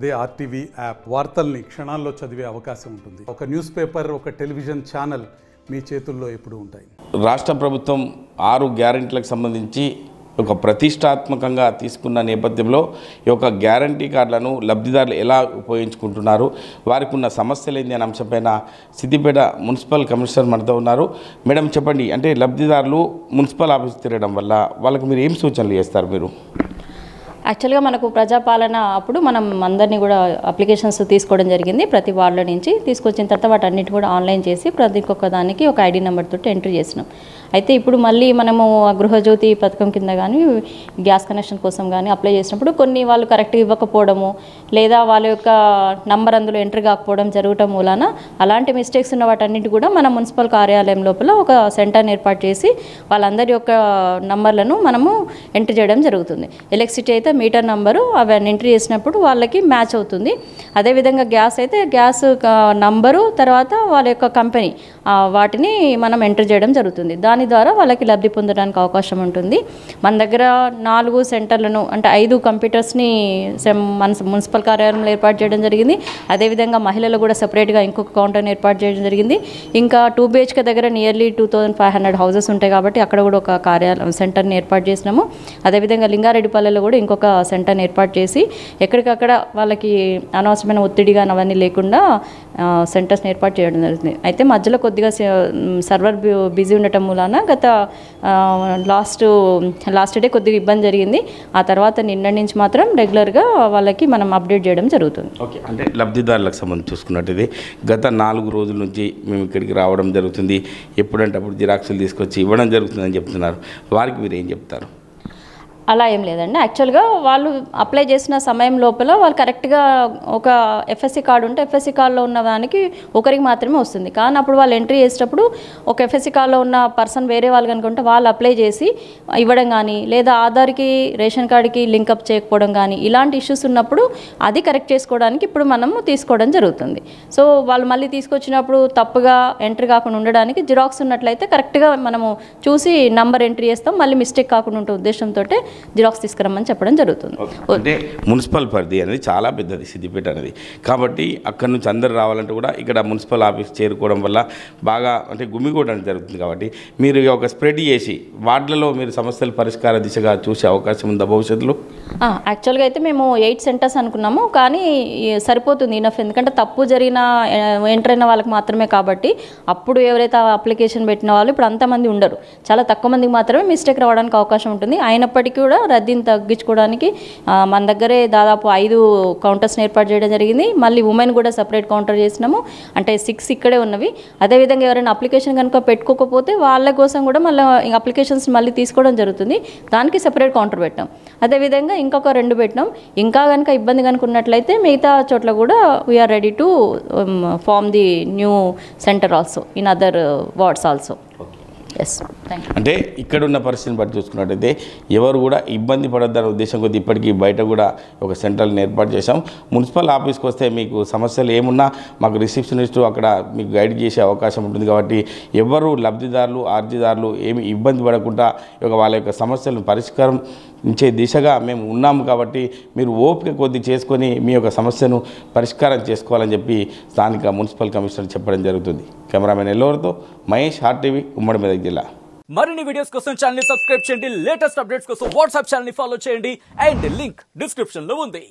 అదే RTV app వార్తల్ని క్షణాల్లో చదివే అవకాశం ఉంటుంది. ఒక న్యూస్ పేపర్, ఒక టెలివిజన్ ఛానల్ మీ చేతుల్లో ఎప్పుడూ ఉంటాయి. రాష్ట్ర ప్రభుత్వం 6 గ్యారెంటీలకు సంబంధించి ఒక ప్రతిష్టాత్మకంగా తీసుకున్న నేపథ్యంలో ఈ యొక్క గ్యారంటీ కార్డులను లబ్ధిదారులు ఎలా ఉపయోగించుకుంటున్నారు, వారికి ఉన్న సమస్యలు ఏంటి అనే అంశంపైన సిద్దిపేట మున్సిపల్ కమిషనర్ మనతో ఉన్నారు. మేడం చెప్పండి, అంటే లబ్ధిదారులు మున్సిపల్ ఆఫీస్ తిరగడం వల్ల వాళ్ళకి మీరు ఏం సూచనలు చేస్తారు? మీరు యాక్చువల్గా మనకు ప్రజాపాలన అప్పుడు మనం అందరినీ కూడా అప్లికేషన్స్ తీసుకోవడం జరిగింది. ప్రతి వార్డుల నుంచి తీసుకొచ్చిన తర్వాత వాటన్నిటి కూడా ఆన్లైన్ చేసి ప్రతి ఒక్క దానికి ఒక ఐడి నెంబర్ తోటి ఎంట్రీ చేసినాం. అయితే ఇప్పుడు మళ్ళీ మనము గృహజ్యోతి పథకం కింద కానీ గ్యాస్ కనెక్షన్ కోసం కానీ అప్లై చేసినప్పుడు కొన్ని వాళ్ళు కరెక్ట్గా ఇవ్వకపోవడము, లేదా వాళ్ళ యొక్క నంబర్ అందులో ఎంట్రీ కాకపోవడం జరగటం మూలాన అలాంటి మిస్టేక్స్ ఉన్న వాటన్నిటి కూడా మన మున్సిపల్ కార్యాలయం లోపల ఒక సెంటర్ని ఏర్పాటు చేసి వాళ్ళందరి యొక్క నంబర్లను మనము ఎంట్రీ చేయడం జరుగుతుంది. ఎలక్ట్రిసిటీ అయితే మీటర్ నంబరు అవన్నీ ఎంట్రీ చేసినప్పుడు వాళ్ళకి మ్యాచ్ అవుతుంది. అదేవిధంగా గ్యాస్ అయితే గ్యాస్ నంబరు తర్వాత వాళ్ళ యొక్క కంపెనీ వాటిని మనం ఎంట్రీ చేయడం జరుగుతుంది. దాని ద్వారా వాళ్ళకి లబ్ధి పొందడానికి అవకాశం ఉంటుంది. మన దగ్గర 4 సెంటర్లను అంటే 5 కంప్యూటర్స్ని మన మున్సిపల్ కార్యాలయంలో ఏర్పాటు చేయడం జరిగింది. అదేవిధంగా మహిళలు కూడా సపరేట్గా ఇంకొక కౌంటర్ని ఏర్పాటు చేయడం జరిగింది. ఇంకా 2 BHK దగ్గర నియర్లీ 2500 హౌసెస్ ఉంటాయి కాబట్టి అక్కడ కూడా ఒక కార్యాలయం సెంటర్ని ఏర్పాటు చేసినాము. అదేవిధంగా లింగారెడ్డిపల్లెలో కూడా ఇంకొక సెంటర్ని ఏర్పాటు చేసి ఎక్కడికక్కడ వాళ్ళకి అనవసరమైన ఒత్తిడిగా అవన్నీ లేకుండా సెంటర్స్ని ఏర్పాటు చేయడం జరుగుతుంది. అయితే మధ్యలో కొద్దిగా సర్వర్ బిజీ ఉండటం మూలాన గత లాస్ట్ డే కొద్దిగా ఇబ్బంది జరిగింది. ఆ తర్వాత నిన్న నుంచి మాత్రం రెగ్యులర్గా వాళ్ళకి మనం అప్డేట్ చేయడం జరుగుతుంది. ఓకే, అంటే లబ్ధిదారులకు సంబంధించి చూసుకున్నట్టయితే గత 4 రోజుల నుంచి మేము ఇక్కడికి రావడం జరుగుతుంది, ఎప్పుడంటే అప్పుడు జిరాక్సులు తీసుకొచ్చి ఇవ్వడం జరుగుతుందని చెప్తున్నారు. వారికి మీరు ఏం చెప్తారు? అలా ఏం లేదండి. యాక్చువల్గా వాళ్ళు అప్లై చేసిన సమయం లోపల వాళ్ళు కరెక్ట్గా ఒక FSC కార్డు ఉంటే FSC కార్డులో ఉన్న దానికి ఒకరికి మాత్రమే వస్తుంది. కానీ అప్పుడు వాళ్ళు ఎంట్రీ చేసేటప్పుడు ఒక FSC కార్డులో ఉన్న పర్సన్ వేరే వాళ్ళు కనుకుంటే వాళ్ళు అప్లై చేసి ఇవ్వడం కానీ, లేదా ఆధార్కి రేషన్ కార్డుకి లింకప్ చేయకపోవడం కానీ ఇలాంటి ఇష్యూస్ ఉన్నప్పుడు అది కరెక్ట్ చేసుకోవడానికి ఇప్పుడు మనము తీసుకోవడం జరుగుతుంది. సో వాళ్ళు మళ్ళీ తీసుకొచ్చినప్పుడు తప్పుగా ఎంట్రీ కాకుండా ఉండడానికి జిరాక్స్ ఉన్నట్లయితే కరెక్ట్గా మనము చూసి నంబర్ ఎంట్రీ చేస్తాం, మళ్ళీ మిస్టేక్ కాకుండా ఉంటే ఉద్దేశంతో జిరాక్స్ తీసుకురమ్మని చెప్పడం జరుగుతుంది. అంటే మున్సిపల్ పరిధి అనేది చాలా పెద్దది సిద్దిపేట అనేది, కాబట్టి అక్కడ నుంచి అందరు రావాలంటే కూడా ఇక్కడ మున్సిపల్ ఆఫీస్ చేరుకోవడం వల్ల బాగా అంటే గుమిగూడడం జరుగుతుంది. కాబట్టి మీరు ఒక స్ప్రెడ్ చేసి వార్డులలో మీరు సమస్యల పరిష్కార దిశగా చూసే అవకాశం ఉందా భవిష్యత్తులో? యాక్చువల్గా అయితే మేము 8 సెంటర్స్ అనుకున్నాము, కానీ సరిపోతుంది ఇనఫ్. ఎందుకంటే తప్పు జరిగిన ఎంటర్ అయిన వాళ్ళకి మాత్రమే కాబట్టి అప్పుడు ఎవరైతే అప్లికేషన్ పెట్టిన వాళ్ళు ఇప్పుడు అంతమంది ఉండరు, చాలా తక్కువ మందికి మాత్రమే మిస్టేక్ రావడానికి అవకాశం ఉంటుంది. అయినప్పటికీ కూడా రద్దీని తగ్గించుకోవడానికి మన దగ్గరే దాదాపు 5 కౌంటర్స్ని ఏర్పాటు చేయడం జరిగింది. మళ్ళీ ఉమెన్ కూడా సపరేట్ కౌంటర్ చేసినాము, అంటే 6 ఇక్కడే ఉన్నవి. అదేవిధంగా ఎవరైనా అప్లికేషన్ కనుక పెట్టుకోకపోతే వాళ్ళ కోసం కూడా మళ్ళీ అప్లికేషన్స్ మళ్ళీ తీసుకోవడం జరుగుతుంది, దానికి సపరేట్ కౌంటర్ పెట్టాం. అదేవిధంగా ఇంకొక 2 పెట్టినాం. ఇంకా కనుక ఇబ్బంది కనుక ఉన్నట్లయితే మిగతా చోట్ల కూడా we are ready to form the new centre also in other words also. Yes, thank you. అంటే ఇక్కడ ఉన్న పరిస్థితిని బట్టి చూసుకున్నట్టయితే ఎవరు కూడా ఇబ్బంది పడద్దనే ఉద్దేశం కొద్ది ఇప్పటికీ బయట కూడా ఒక సెంటర్ని ఏర్పాటు చేశాం. మున్సిపల్ ఆఫీస్కి వస్తే మీకు సమస్యలు ఏమున్నా మాకు రిసెప్షనిస్ట్ అక్కడ మీకు గైడ్ చేసే అవకాశం ఉంటుంది. కాబట్టి ఎవరు లబ్ధిదారులు అర్జీదారులు ఏమి ఇబ్బంది పడకుండా వాళ్ళ యొక్క సమస్యలను పరిష్కారం ఇచ్చే దిశగా మేము ఉన్నాము. కాబట్టి మీరు ఓపిక కొద్ది చేసుకొని మీ యొక్క సమస్యను పరిష్కారం చేసుకోవాలని చెప్పి స్థానిక మున్సిపల్ కమిషనర్ చెప్పడం జరుగుతుంది. కెమెరామెన్ ఎల్లవరితో మహేష్, RTV, ఉమ్మడి మెదక్ జిల్లా. మరిన్ని వీడియోస్ కోసం ఛానల్ ని సబ్స్క్రైబ్ చేయండి, లేటెస్ట్ అప్డేట్స్ కోసం వాట్సాప్ ఛానల్ ని ఫాలో చేయండి, అండ్ లింక్ డిస్క్రిప్షన్ లో ఉంది.